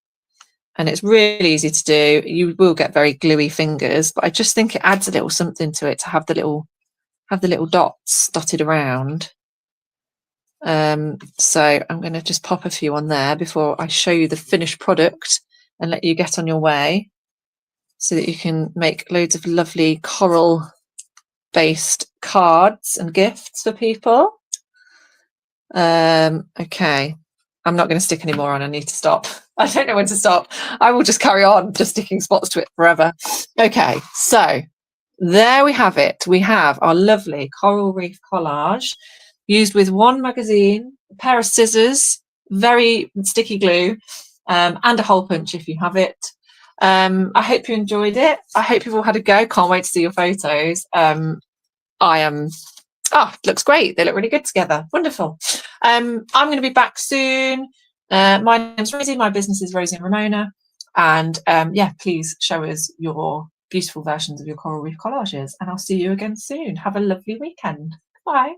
Speaker 1: And it's really easy to do. You will get very gluey fingers, but I just think it adds a little something to it to have the little dots dotted around. So I'm going to just pop a few on there before I show you the finished product and let you get on your way so that you can make loads of lovely coral based cards and gifts for people. Okay, I'm not going to stick any more on. I need to stop. I don't know when to stop. I will just carry on just sticking spots to it forever. Okay, so there we have it. We have our lovely coral reef collage used with one magazine, a pair of scissors, very sticky glue, and a hole punch if you have it. I hope you enjoyed it. I hope you've all had a go. Can't wait to see your photos. I am looks great. They look really good together. Wonderful. I'm going to be back soon. My name's Rosie. My business is Rosie and Ramona. And yeah, please show us your beautiful versions of your coral reef collages. And I'll see you again soon. Have a lovely weekend. Bye.